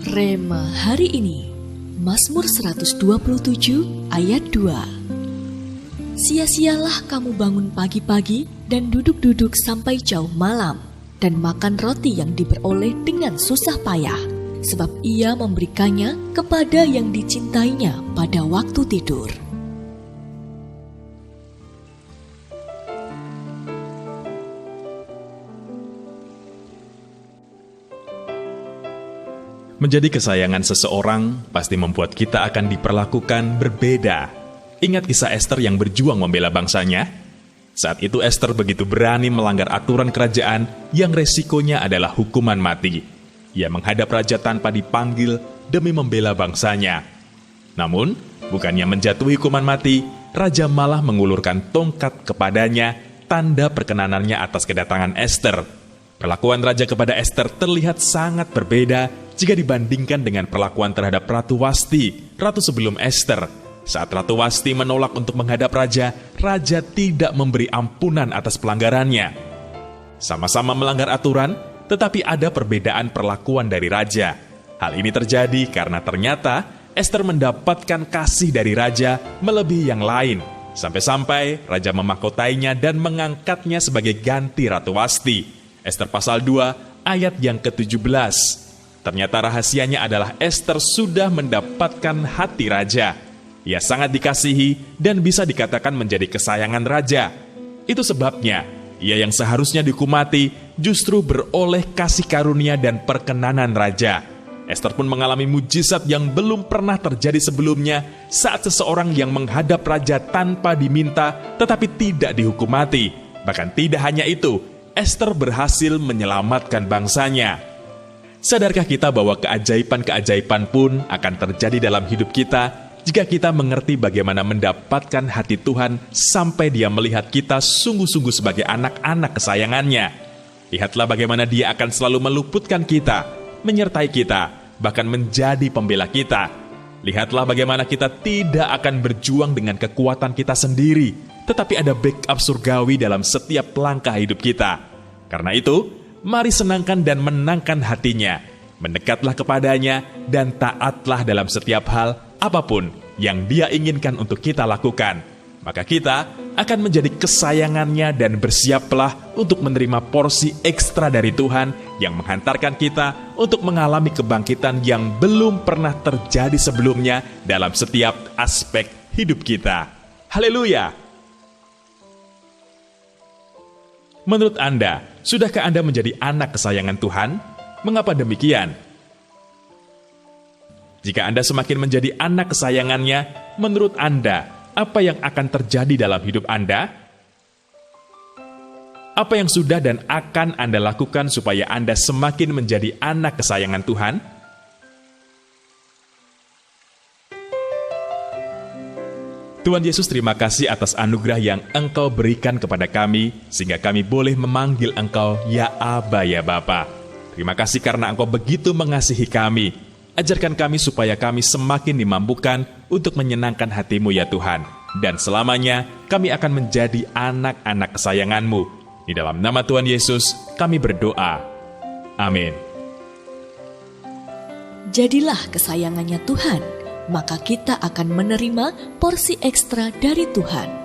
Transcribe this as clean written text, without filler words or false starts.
Rema hari ini, Mazmur 127 ayat 2. Sia-sialah kamu bangun pagi-pagi dan duduk-duduk sampai jauh malam, dan makan roti yang diperoleh dengan susah payah, sebab ia memberikannya kepada yang dicintainya pada waktu tidur. Menjadi kesayangan seseorang pasti membuat kita akan diperlakukan berbeda. Ingat kisah Ester yang berjuang membela bangsanya? Saat itu Ester begitu berani melanggar aturan kerajaan yang resikonya adalah hukuman mati. Ia menghadap raja tanpa dipanggil demi membela bangsanya. Namun, bukannya menjatuhi hukuman mati, raja malah mengulurkan tongkat kepadanya, tanda perkenanannya atas kedatangan Ester. Perlakuan raja kepada Ester terlihat sangat berbeda jika dibandingkan dengan perlakuan terhadap Ratu Wasti, ratu sebelum Ester. Saat Ratu Wasti menolak untuk menghadap raja, raja tidak memberi ampunan atas pelanggarannya. Sama-sama melanggar aturan, tetapi ada perbedaan perlakuan dari raja. Hal ini terjadi karena ternyata Ester mendapatkan kasih dari raja melebihi yang lain. Sampai-sampai raja memahkotainya dan mengangkatnya sebagai ganti Ratu Wasti. Ester pasal 2 ayat yang ke-17. Ternyata rahasianya adalah Ester sudah mendapatkan hati raja. Ia sangat dikasihi dan bisa dikatakan menjadi kesayangan raja. Itu sebabnya ia yang seharusnya dihukum mati justru beroleh kasih karunia dan perkenanan raja. Ester pun mengalami mujizat yang belum pernah terjadi sebelumnya saat seseorang yang menghadap raja tanpa diminta tetapi tidak dihukum mati. Bahkan tidak hanya itu, Ester berhasil menyelamatkan bangsanya. Sadarkah kita bahwa keajaiban-keajaiban pun akan terjadi dalam hidup kita jika kita mengerti bagaimana mendapatkan hati Tuhan sampai Dia melihat kita sungguh-sungguh sebagai anak-anak kesayangannya. Lihatlah bagaimana Dia akan selalu meluputkan kita, menyertai kita, bahkan menjadi pembela kita. Lihatlah bagaimana kita tidak akan berjuang dengan kekuatan kita sendiri, tetapi ada backup surgawi dalam setiap langkah hidup kita. Karena itu, mari senangkan dan menangkan hatinya. Mendekatlah kepadanya dan taatlah dalam setiap hal apapun yang Dia inginkan untuk kita lakukan. Maka kita akan menjadi kesayangannya dan bersiaplah untuk menerima porsi ekstra dari Tuhan yang menghantarkan kita untuk mengalami kebangkitan yang belum pernah terjadi sebelumnya dalam setiap aspek hidup kita. Haleluya! Menurut Anda, sudahkah Anda menjadi anak kesayangan Tuhan? Mengapa demikian? Jika Anda semakin menjadi anak kesayangannya, menurut Anda, apa yang akan terjadi dalam hidup Anda? Apa yang sudah dan akan Anda lakukan supaya Anda semakin menjadi anak kesayangan Tuhan? Tuhan Yesus, terima kasih atas anugerah yang Engkau berikan kepada kami, sehingga kami boleh memanggil Engkau, Ya Aba, Ya Bapa. Terima kasih karena Engkau begitu mengasihi kami. Ajarkan kami supaya kami semakin dimampukan untuk menyenangkan hati-Mu, ya Tuhan. Dan selamanya kami akan menjadi anak-anak kesayangan-Mu. Di dalam nama Tuhan Yesus, kami berdoa. Amin. Jadilah kesayangannya Tuhan, maka kita akan menerima porsi ekstra dari Tuhan.